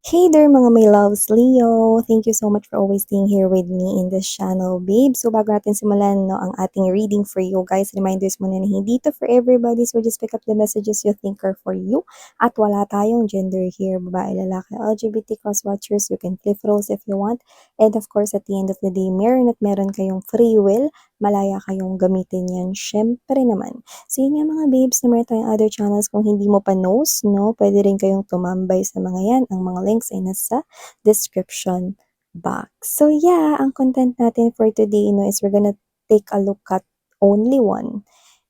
Hey there mga my loves, Leo! Thank you so much for always being here with me in this channel, babe. So bago natin simulan ang ating reading for you guys, reminders muna na hindi to for everybody. So just pick up the messages you think are for you. At wala tayong gender here, babae, lalaki, LGBT cross-watchers. You can flip roles if you want. And of course, at the end of the day, meron at meron kayong free will. Malaya kayong gamitin yan. Syempre naman. So yun nga mga babes, na meron tayong other channels kung hindi mo pa knows, no? Pwede rin kayong tumambay sa mga yan. Ang mga links ay nasa description box. So yeah, ang content natin for today, no, is we're gonna take a look at only one,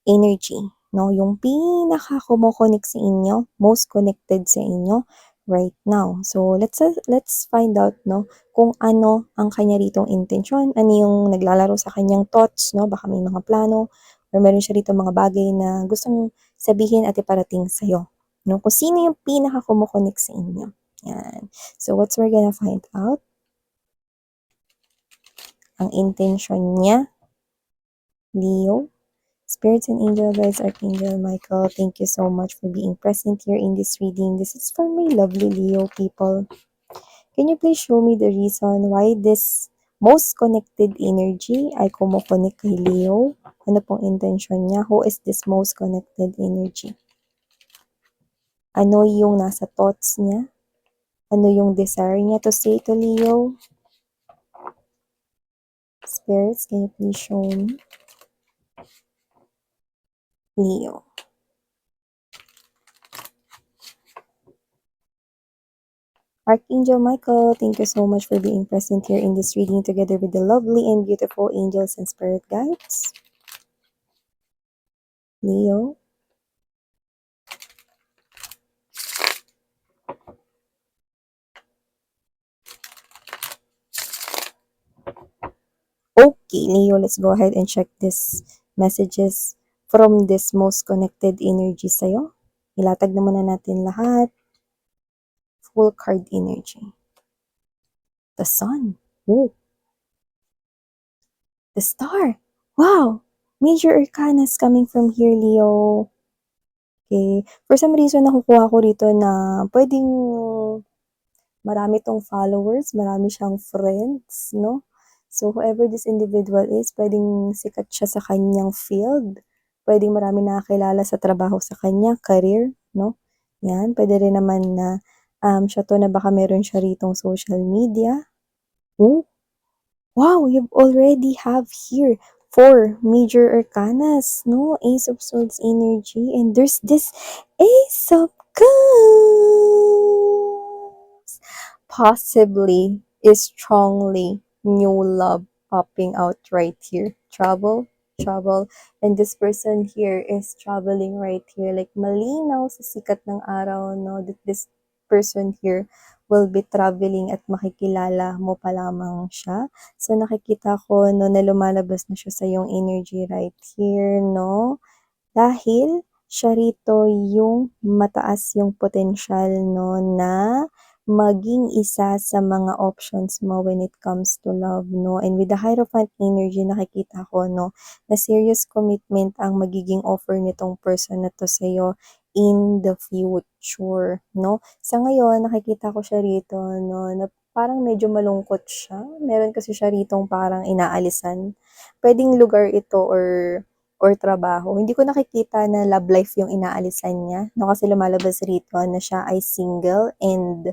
energy. No, yung pinaka kumukonek sa inyo, most connected sa inyo right now. So let's find out no kung ano ang kanya ritong intensyon, ano yung naglalaro sa kanyang thoughts, no? Baka may mga plano or meron siya rito mga bagay na gustong sabihin at iparating sa iyo. No, kung sino yung pinaka kumukonek sa inyo. Yan. So what's we're gonna find out? Ang intention niya, Leo. Spirits and angel guides, Archangel Michael, thank you so much for being present here in this reading. This is for my lovely Leo people. Can you please show me the reason why this most connected energy ay kumukonek kay Leo? Ano pong intention niya? Who is this most connected energy? Ano yung nasa thoughts niya? Ano yung desire niya to say to Leo? Spirits, can you please show me? Leo. Archangel Michael, thank you so much for being present here in this reading together with the lovely and beautiful angels and spirit guides. Leo. Okay, Leo, let's go ahead and check this messages from this most connected energy sa'yo. Ilatag na muna natin lahat. Full card energy. The sun. Oh. The star. Wow. Major arcanas coming from here, Leo. Okay. For some reason, nakukuha ko rito na pwedeng marami tong followers, marami siyang friends, no? So, whoever this individual is, pwedeng sikat siya sa kanyang field. Pwedeng marami nakakilala sa trabaho sa kanya, career, no? Yan, pwede rin naman na siya to na baka meron siya ritong social media. Oh, wow, you already have here 4 major arcanas, no? Ace of Swords energy, and there's this Ace of Cups. Possibly is strongly new love popping out right here. Trouble, and this person here is traveling right here. Like malinaw sa sikat ng araw, no? That this person here will be traveling at makikilala mo pa lamang siya. So, nakikita ko, no, na lumalabas na siya sa yung energy right here, no? Dahil, siya rito yung mataas yung potential, no, na maging isa sa mga options mo when it comes to love, no? And with the Hierophant energy, nakikita ko, no, na serious commitment ang magiging offer nitong person na to sa'yo in the future, no? Sa ngayon, nakikita ko siya rito, no, na parang medyo malungkot siya. Meron kasi siya ritong parang inaalisan. Pwedeng lugar ito or trabaho. Hindi ko nakikita na love life yung inaalisan niya, no? Kasi lumalabas rito na siya ay single and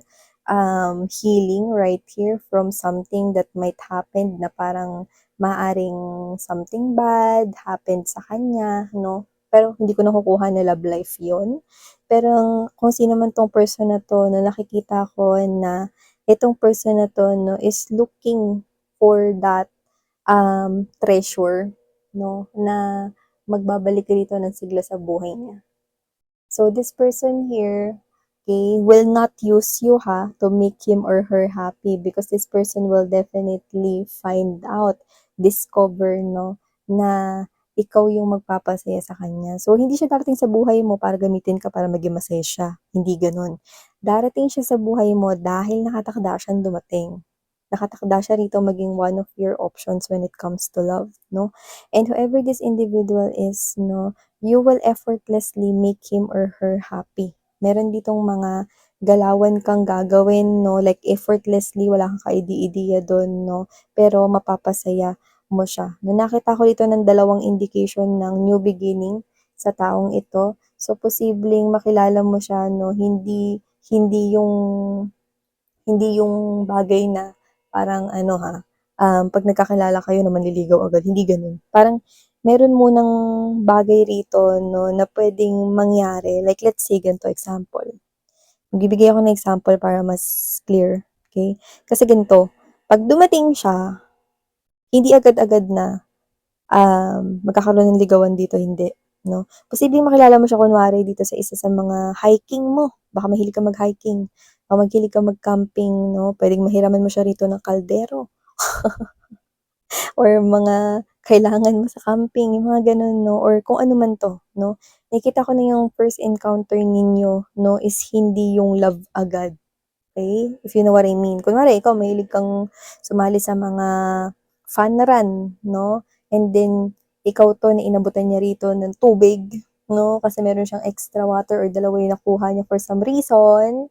healing right here from something that might happen na parang maaring something bad happened sa kanya, no? Pero hindi ko nakukuha na love life yon. Pero kung sino man tong person na to, no, nakikita ko na itong person na to, no, is looking for that treasure, no, na magbabalik rito ng sigla sa buhay niya. So this person here, okay, will not use you to make him or her happy, because this person will definitely find out, discover, no, na ikaw yung magpapasaya sa kanya. So, hindi siya darating sa buhay mo para gamitin ka para maging masaya siya. Hindi ganun. Darating siya sa buhay mo dahil nakatakda siyang dumating. Nakatakda siya rito maging one of your options when it comes to love, no? And whoever this individual is, no, you will effortlessly make him or her happy. Meron ditong mga galawan kang gagawin 'no, like effortlessly wala kang kaide-ideya dun 'no, pero mapapasaya mo siya. No, nakita ko dito ng dalawang indication ng new beginning sa taong ito. So, posibleng makilala mo siya 'no, hindi yung hindi yung bagay na parang ano ha, 'pag nagkakilala kayo na manliligaw agad, hindi gano'n. Parang meron munang bagay rito 'no, na puwedeng mangyari. Like let's say ganito example, magbibigay ako ng example para mas clear, okey? Kasi ganito, 'pag dumating siya, hindi agad-agad na, magkakaroon ng ligawan dito, hindi, 'no? Posibleng makilala mo siya kunwari dito sa isa sa mga hiking mo, baka mahilig ka mag-hiking o mahilig ka mag-camping 'no, puwedeng mahiraman mo siya rito ng kaldero or mga kailangan mo sa camping, yung mga gano'n 'no, or kung ano man 'to 'no. Nakikita ko na yung first encounter ninyo 'no, is hindi yung love agad, okey? If you know what I mean. Kunwari ikaw mahilig kang sumali sa mga fun run 'no, and then ikaw 'to na inabutan niya rito ng tubig 'no, kasi meron siyang extra water or dalawa yung nakuha niya for some reason,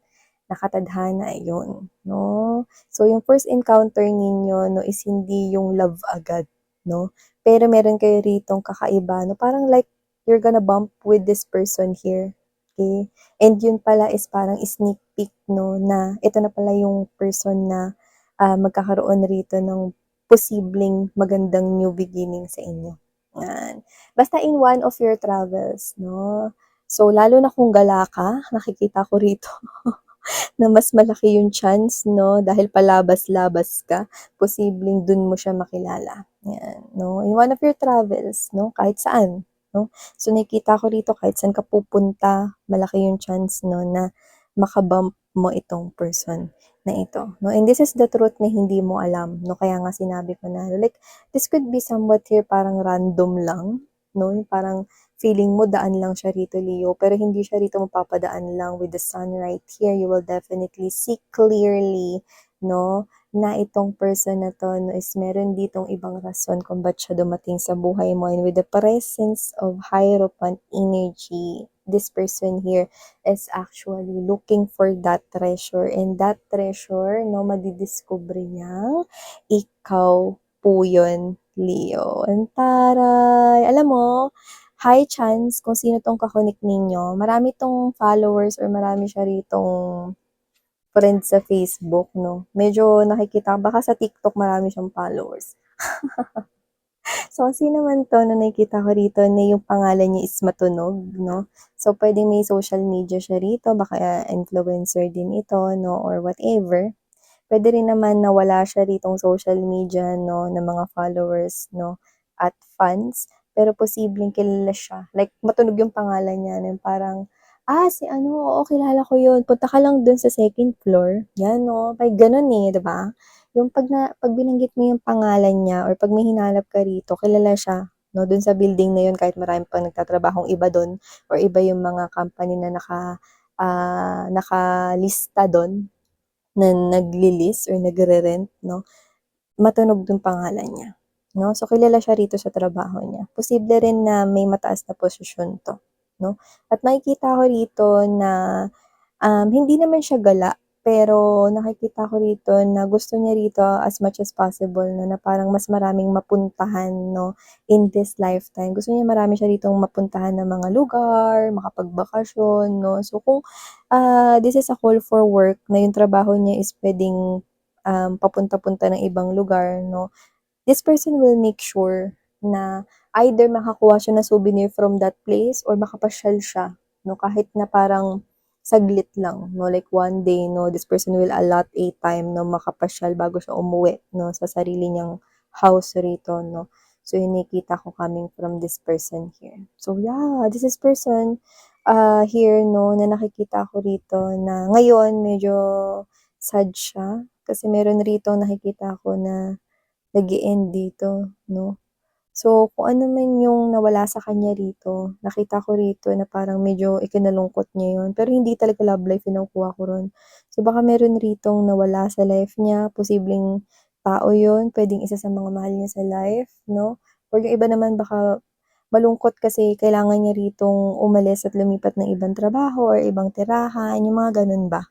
nakatadhana yun 'no. So yung first encounter ninyo 'no, is hindi yung love agad 'no, pero meron kayo ritong kakaiba 'no, parang like you're gonna bump with this person here, okey? And yun pala is parang sneak peek 'no, na ito na pala yung person na, magkakaroon rito ng posibleng magandang new beginning sa inyo, yan. Basta in one of your travels 'no, so lalo na kung gala ka, nakikita ko rito na mas malaki yung chance 'no, dahil palabas-labas ka, posibleng dun mo siya makilala, yan 'no. In one of your travels 'no, kahit saan 'no. So nakikita ko rito kahit saan ka pupunta, malaki yung chance 'no, na maka-bump mo itong person na ito 'no. And this is the truth na hindi mo alam 'no, kaya nga sinabi ko na like, this could be somewhat here parang random lang 'no, yung parang feeling mo daan lang siya rito, Leo, pero hindi siya rito mapapadaan lang with the sun right here. You will definitely see clearly 'no, na itong person na 'to 'no, is meron ditong ibang rason kung ba't siya dumating sa buhay mo, and with the presence of Hierophant energy, this person here is actually looking for that treasure, and that treasure 'no, madidiskubre niyang ikaw po yun, Leo. Ang taray! Alam mo, high chance kung sino 'tong ninyo, marami 'tong followers or marami siya ritong friends sa Facebook 'no. Medyo nakikita baka sa TikTok marami siyang followers. So, kung sino man 'to na nakikita ko rito na yung pangalan niya is matunog 'no. So, puwedeng may social media siya rito, baka influencer din ito 'no, or whatever. Puwede rin naman na wala siya ritong social media 'no, na mga followers 'no, at fans, pero posibleng kilala siya. Like matunog yung pangalan niya na yung parang, si ano, oo kilala ko yun, punta ka lang dun sa second floor." 'Yan 'no, may gano'n, eh, 'di ba? Yung 'pag binanggit mo yung pangalan niya or 'pag may hinanap ka rito, kilala siya 'no, dun sa building na yun kahit marami pang nagtatrabahong iba dun or iba yung mga company na nakalista dun na nagli-lease or nagre-rent 'no, matunog yung pangalan niya 'no. So, kilala siya rito sa trabaho niya. Posible rin na may mataas na posisyon 'to 'no. At nakikita ko rito na hindi naman siya gala, pero nakikita ko rito na gusto niya rito as much as possible 'no, na parang mas maraming mapuntahan 'no, in this lifetime. Gusto niya marami siya ritong mapuntahan na mga lugar, makapagbakasyon 'no. So kung, this is a call for work na yung trabaho niya is puwedeng, papunta-punta ng ibang lugar 'no, this person will make sure na either makakuha siya ng souvenir from that place or makapasyal siya 'no, kahit na parang saglit lang 'no, like one day 'no, this person will allot a time na makapasyal bago siya umuwi 'no, sa sarili niyang house rito 'no. So yun nakikita ko coming from this person here. So yeah, this is person, here 'no, na nakikita ko rito na ngayon medyo sad siya kasi meron rito nakikita ko na nag-e-end dito 'no. So, kung ano man yung nawala sa kanya rito, nakita ko rito na parang medyo ikinalungkot niya yun, pero hindi talaga love life yung nakukuha ko ron. So, baka meron ritong nawala sa life niya, posibleng tao yun, puwedeng isa sa mga mahal niya sa life 'no, or yung iba naman baka malungkot kasi kailangan niya ritong umalis at lumipat ng ibang trabaho or ibang tirahan, yung mga gano'n ba.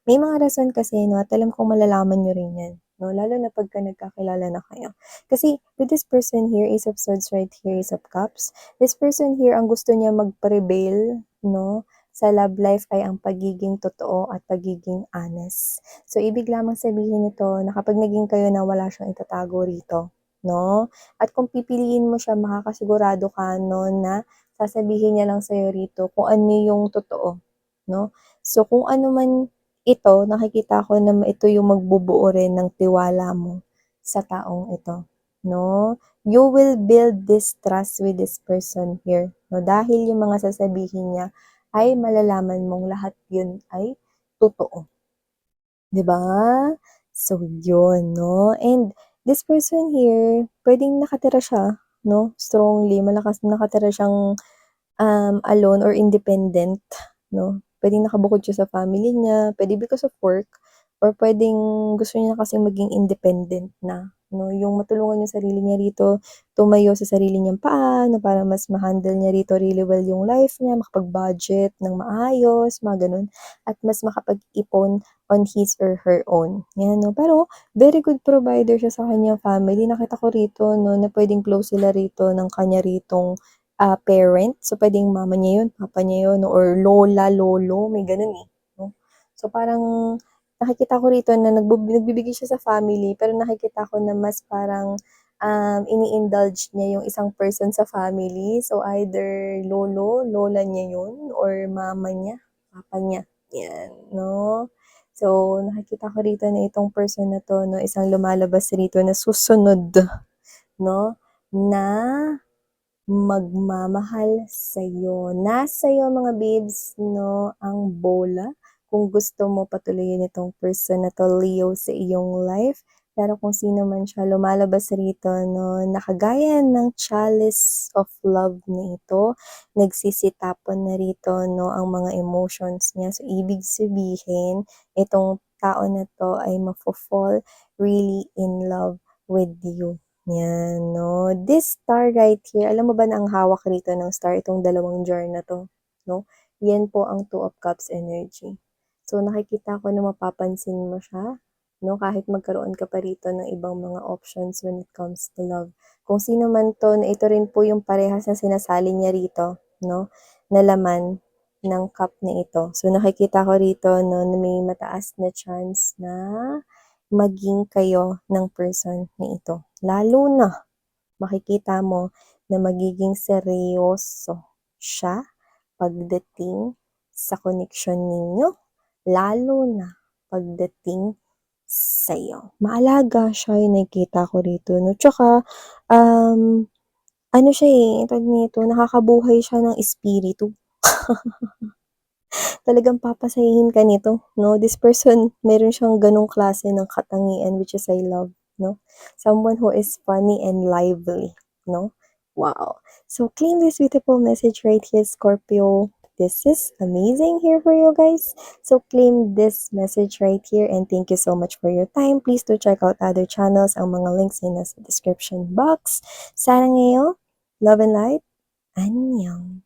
May mga rason kasi 'no at alam kong malalaman niyo rin 'yan 'no, lalo na pagka nagkakilala na kayo. Kasi with this person here, Ace of Swords right here, Ace of Cups, this person here ang gusto niya mag-prevail 'no, sa love life ay ang pagiging totoo at pagiging honest. So, ibig lamang sabihin nito na kapag naging kayo na wala siyang itatago rito 'no, at kung pipiliin mo siya makakasigurado ka 'no na sasabihin niya lang sa'yo rito kung ano yung totoo 'no. So, kung ano man ito, nakikita ko na ito yung magbubuo rin ng tiwala mo sa taong ito, 'no? You will build this trust with this person here, 'no? Dahil yung mga sasabihin niya ay malalaman mong lahat yun ay totoo, 'di ba? So, yun, 'no? And this person here, puwedeng nakatira siya, 'no, strongly, malakas nakatira siyang alone or independent 'no. Puwedeng nakabukod siya sa family niya, puwede because of work or puwedeng gusto niya kasing maging independent na 'no, yung matulungan yung sarili niya rito, tumayo sa sarili niyang paa na para mas ma-handle niya rito really well yung life niya, makapag-budget ng maayos, mga gano'n, at mas makapag-ipon on his or her own, 'yan 'no. Pero very good provider siya sa kanyang family, nakita ko rito 'no, na puwedeng close sila rito ng kanya ritong parent. So, puwedeng mama niya yun, papa niya yun, or lola, lolo, may gano'n, eh, 'no. So, parang nakikita ko rito na nagbibigay siya sa family, pero nakikita ko na mas parang, ini-indulge niya yung isang person sa family. So, either lolo, lola niya yun or mama niya, papa niya, 'yan, 'no. So, nakikita ko rito na itong person na 'to 'no, isang lumalabas rito na susunod 'no, na magmamahal sa'yo. Nasa iyo mga babes 'no, ang bola. Kung gusto mo patuloyin itong person na 'to, Leo, sa iyong life. Pero kung sino man siya lumalabas rito 'no, na kagaya ng chalice of love na ito, nagsisitapon na rito 'no, ang mga emotions niya. So, ibig sabihin, itong tao na 'to ay mafo-fall really in love with you. Yan 'no. This star right here, alam mo ba na ang hawak rito ng star itong dalawang jar na 'to, 'no? Yan po ang Two of Cups energy. So, nakikita ko na mapapansin mo siya, 'no, kahit magkaroon ka pa rito ng ibang mga options when it comes to love. Kung sino man 'to na ito rin po yung parehas na sinasali niya rito, 'no, na laman ng cup na ito. So, nakikita ko rito 'no, na may mataas na chance na maging kayo ng person na ito. Lalo na makikita mo na magiging seryoso siya pagdating sa koneksyon ninyo, lalo na pagdating sa'yo. Maalaga siya, yung nakikita ko rito 'no, tsaka, ano siya, eh, tawag nito, nakakabuhay siya ng espiritu. Talagang papasayahin ka nito 'no. This person meron siyang gano'ng klase ng katangian which is I love 'no. Someone who is funny and lively 'no. Wow! So claim this beautiful message right here, Scorpio. This is amazing here for you guys. So claim this message right here and thank you so much for your time. Please do check out other channels. Ang mga links ay nasa description box. Sana ngayon, love and light, annyeong.